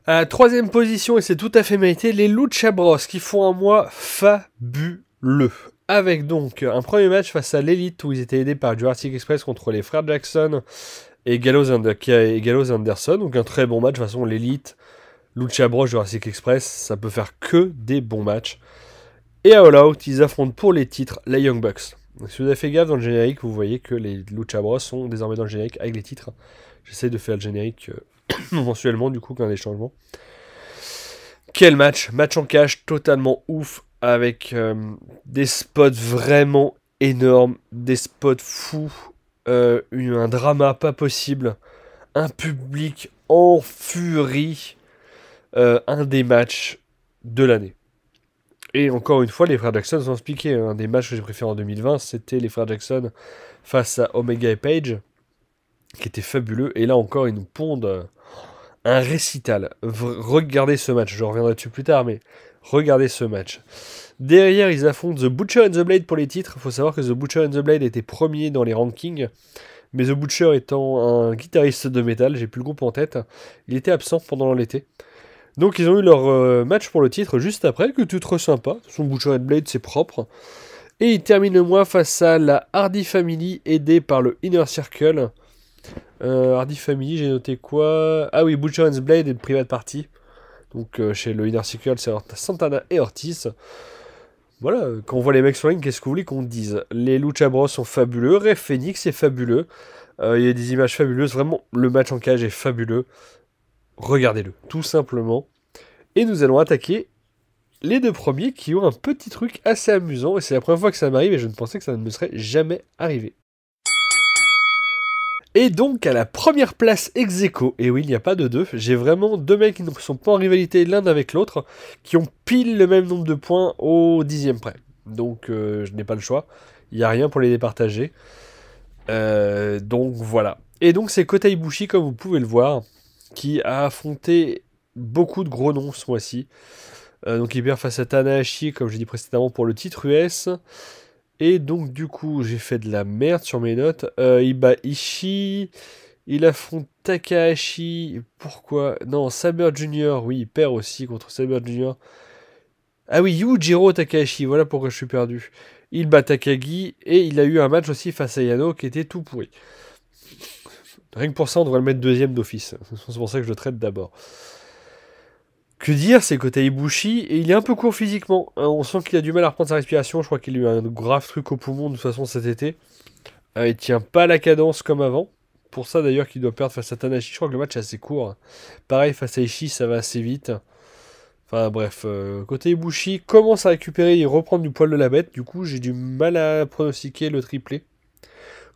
À la troisième position, et c'est tout à fait mérité, les Lucha Bros qui font un mois fabuleux. Avec donc un premier match face à l'Elite où ils étaient aidés par Jurassic Express contre les frères Jackson et Gallows Anderson. Donc un très bon match. De toute façon, l'Elite, Lucha Bros, Jurassic Express, ça peut faire que des bons matchs. Et à All Out, ils affrontent pour les titres les Young Bucks. Donc, si vous avez fait gaffe dans le générique, vous voyez que les Lucha Bros sont désormais dans le générique avec les titres. J'essaie de faire le générique mensuellement, du coup, quand il y a des changements. Quel match! Match en cash totalement ouf, avec des spots vraiment énormes, des spots fous, un drama pas possible, un public en furie, un des matchs de l'année. Et encore une fois, les frères Jackson sont expliqués. Un des matchs que j'ai préféré en 2020, c'était les frères Jackson face à Omega et Page, qui était fabuleux. Et là encore, ils nous pondent un récital. Regardez ce match. Je reviendrai dessus plus tard, mais regardez ce match. Derrière, ils affrontent The Butcher and the Blade pour les titres. Il faut savoir que The Butcher and the Blade était premier dans les rankings. Mais The Butcher étant un guitariste de métal, j'ai plus le groupe en tête, il était absent pendant l'été. Donc ils ont eu leur match pour le titre juste après, que tout trop sympa. Son Butcher and Blade, c'est propre. Et ils terminent le mois face à la Hardy Family, aidée par le Inner Circle. Hardy Family, j'ai noté quoi? Ah oui, Butcher and Blade et Private Party. Donc chez le Inner Circle, c'est Santana et Ortiz. Voilà, quand on voit les mecs sur ligne, qu'est-ce que vous voulez qu'on dise? Les Lucha Bros sont fabuleux, Rey Phoenix est fabuleux. Il y a des images fabuleuses, vraiment, le match en cage est fabuleux. Regardez-le, tout simplement. Et nous allons attaquer les deux premiers qui ont un petit truc assez amusant. Et c'est la première fois que ça m'arrive et je ne pensais que ça ne me serait jamais arrivé. Et donc à la première place ex-aequo, et oui il n'y a pas de deux, j'ai vraiment deux mecs qui ne sont pas en rivalité l'un avec l'autre, qui ont pile le même nombre de points au 10e près. Donc je n'ai pas le choix, il n'y a rien pour les départager. Donc voilà. Et donc c'est Kota Ibushi, comme vous pouvez le voir, qui a affronté beaucoup de gros noms ce mois-ci. Donc il perd face à Tanahashi, comme j'ai dit précédemment, pour le titre US. Et donc du coup j'ai fait de la merde sur mes notes. Il bat Ishii, il affronte Takahashi. Pourquoi? Non, Saber Junior, oui, il perd aussi contre Saber Junior. Ah oui, Yujiro Takahashi, voilà pourquoi je suis perdu. Il bat Takagi et il a eu un match aussi face à Yano qui était tout pourri. Rien que pour ça, on devrait le mettre deuxième d'office. C'est pour ça que je le traite d'abord. Que dire, c'est Kota Ibushi, et il est un peu court physiquement. On sent qu'il a du mal à reprendre sa respiration. Je crois qu'il a eu un grave truc au poumon de toute façon cet été. Il tient pas la cadence comme avant. Pour ça d'ailleurs qu'il doit perdre face à Tanahashi. Je crois que le match est assez court. Pareil, face à Ishii, ça va assez vite. Enfin bref, Kota Ibushi commence à récupérer et reprendre du poil de la bête. Du coup, j'ai du mal à pronostiquer le triplé.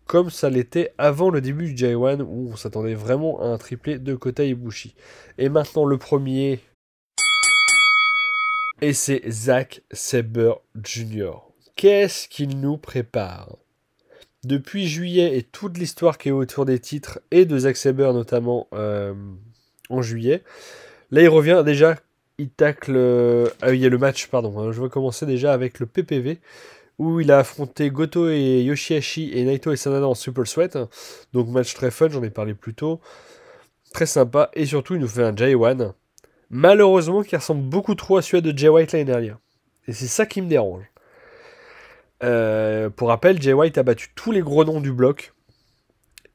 Comme ça l'était avant le début du J1, où on s'attendait vraiment à un triplé de Kota Ibushi. Et maintenant le premier... Et c'est Zack Sabre Jr. Qu'est-ce qu'il nous prépare? Depuis juillet et toute l'histoire qui est autour des titres et de Zack Sabre notamment en juillet, là il revient déjà, il tacle... Ah oui, il y a le match, pardon, je vais commencer déjà avec le PPV où il a affronté Goto et Yoshihashi et Naito et Sanada en Super Sweat. Donc match très fun, j'en ai parlé plus tôt. Très sympa et surtout il nous fait un J1. Malheureusement, qui ressemble beaucoup trop à celui de Jay White l'année dernière. Et c'est ça qui me dérange. Pour rappel, Jay White a battu tous les gros noms du bloc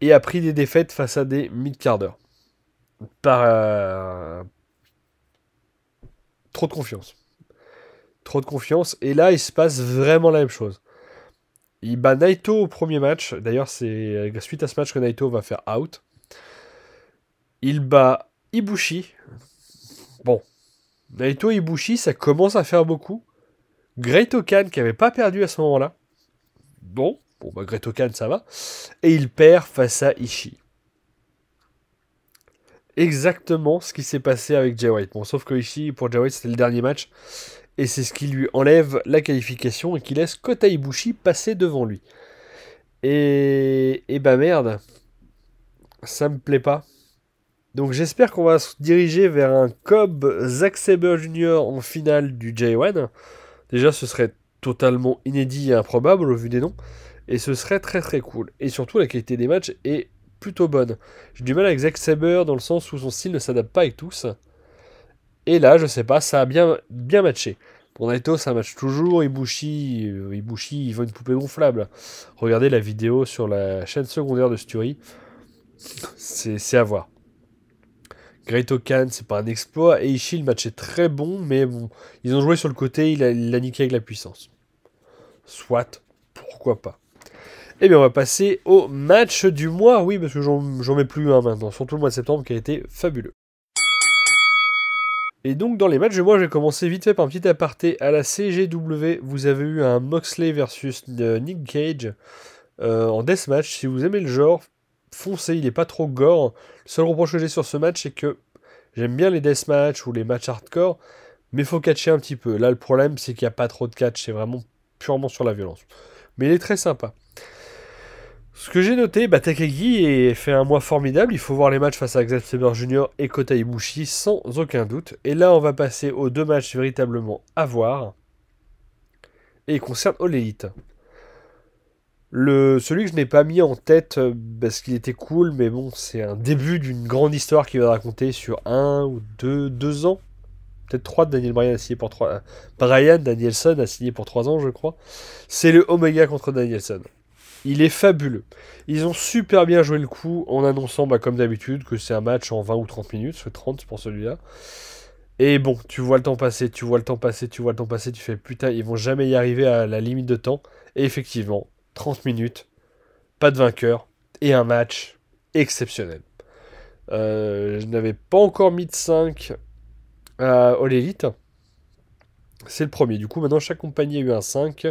et a pris des défaites face à des mid-carders. Par trop de confiance. Trop de confiance. Et là, il se passe vraiment la même chose. Il bat Naito au premier match. D'ailleurs, c'est suite à ce match que Naito va faire out. Il bat Ibushi. Bon, Naito et Ibushi, ça commence à faire beaucoup. Great Okan, qui n'avait pas perdu à ce moment-là. Bon, bah Great Okan, ça va. Et il perd face à Ishii. Exactement ce qui s'est passé avec Jay White. Bon, sauf que Ishii, pour Jay White, c'était le dernier match. Et c'est ce qui lui enlève la qualification et qui laisse Kota Ibushi passer devant lui. Et bah merde, ça me plaît pas. Donc j'espère qu'on va se diriger vers un Cobb Zack Sabre Jr. en finale du J1. Déjà, ce serait totalement inédit et improbable au vu des noms. Et ce serait très très cool. Et surtout, la qualité des matchs est plutôt bonne. J'ai du mal avec Zack Sabre dans le sens où son style ne s'adapte pas avec tous. Et là, je sais pas, ça a bien matché. Pour Naito, ça match toujours. Ibushi, il vend une poupée gonflable. Regardez la vidéo sur la chaîne secondaire de Sturi. C'est à voir. Great Okan, c'est pas un exploit. Et Ishii, le match est très bon, mais bon, ils ont joué sur le côté, il l'a niqué avec la puissance. Soit, pourquoi pas. Et bien, on va passer au match du mois. Oui, parce que j'en mets plus un maintenant. Surtout le mois de septembre qui a été fabuleux. Et donc, dans les matchs du mois, j'ai commencé vite fait par un petit aparté. À la CGW, vous avez eu un Moxley versus Nick Cage en deathmatch. Si vous aimez le genre, foncez, il est pas trop gore. Le seul reproche que j'ai sur ce match, c'est que j'aime bien les deathmatchs ou les matchs hardcore, mais faut catcher un petit peu. Là, le problème, c'est qu'il n'y a pas trop de catch, c'est vraiment purement sur la violence. Mais il est très sympa. Ce que j'ai noté, Takagi a fait un mois formidable. Il faut voir les matchs face à Zack Sabre Jr. et Kota Ibushi sans aucun doute. Et là, on va passer aux deux matchs véritablement à voir. Et ils concernent All Elite. Celui que je n'ai pas mis en tête parce qu'il était cool, mais bon, c'est un début d'une grande histoire qui va raconter sur 2 ans. Peut-être 3 de Daniel Bryan a signé pour 3. Bryan Danielson a signé pour 3 ans, je crois. C'est le Omega contre Danielson. Il est fabuleux. Ils ont super bien joué le coup en annonçant, comme d'habitude, que c'est un match en 20 ou 30 minutes. C'est 30 pour celui-là. Et bon, tu vois le temps passer, tu fais putain, ils vont jamais y arriver à la limite de temps. Et effectivement, 30 minutes, pas de vainqueur, et un match exceptionnel. Je n'avais pas encore mis de 5 à All Elite. C'est le premier. Du coup, maintenant, chaque compagnie a eu un 5.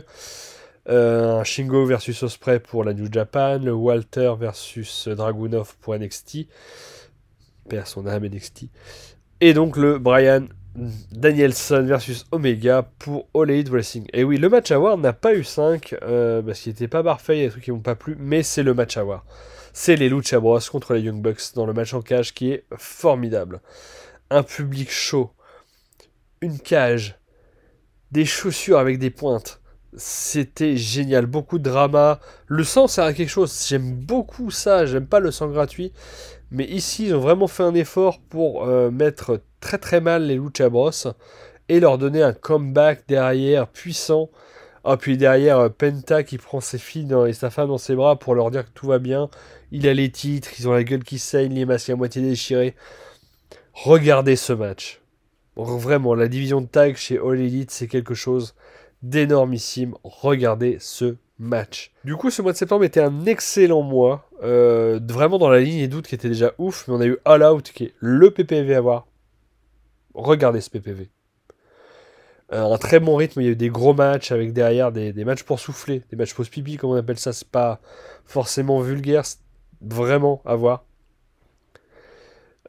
Un Shingo versus Ospreay pour la New Japan, le Walter versus Dragunov pour NXT, perd son âme NXT, et donc le Bryan Danielson versus Omega pour All Elite Wrestling. Et oui, le match à voir n'a pas eu 5, parce qu'il n'était pas parfait, il y a des trucs qui m'ont pas plu, mais c'est le match à voir. C'est les Lucha Bros contre les Young Bucks dans le match en cage qui est formidable. Un public chaud, une cage, des chaussures avec des pointes. C'était génial, beaucoup de drama. Le sang sert à quelque chose, j'aime beaucoup ça, j'aime pas le sang gratuit. Mais ici, ils ont vraiment fait un effort pour mettre très très mal les Lucha Bros et leur donner un comeback derrière puissant. Ah, puis derrière, Penta qui prend ses filles et sa femme dans ses bras pour leur dire que tout va bien. Il a les titres, ils ont la gueule qui saigne, les masques à moitié déchirés. Regardez ce match. Vraiment, la division de tag chez All Elite, c'est quelque chose d'énormissime. Regardez ce match. Du coup, ce mois de septembre était un excellent mois. Vraiment dans la ligne des doutes qui était déjà ouf. Mais on a eu All Out qui est le PPV à voir. Regardez ce PPV. Un très bon rythme. Il y a eu des gros matchs avec derrière des matchs pour souffler. Des matchs pause-pipi, comme on appelle ça. C'est pas forcément vulgaire. C'est vraiment à voir.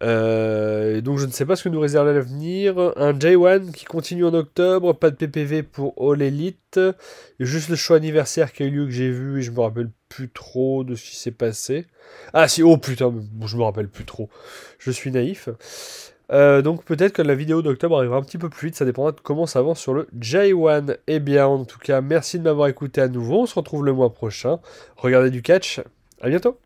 Donc je ne sais pas ce que nous réserve l'avenir. Un J1 qui continue en octobre, pas de PPV pour All Elite. Et juste le show anniversaire qui a eu lieu que j'ai vu et je me rappelle plus trop de ce qui s'est passé. Ah si, oh putain, bon, je me rappelle plus trop. Je suis naïf. Donc peut-être que la vidéo d'octobre arrivera un petit peu plus vite, ça dépendra de comment ça avance sur le J1. Eh bien en tout cas, merci de m'avoir écouté à nouveau, on se retrouve le mois prochain. Regardez du catch, à bientôt.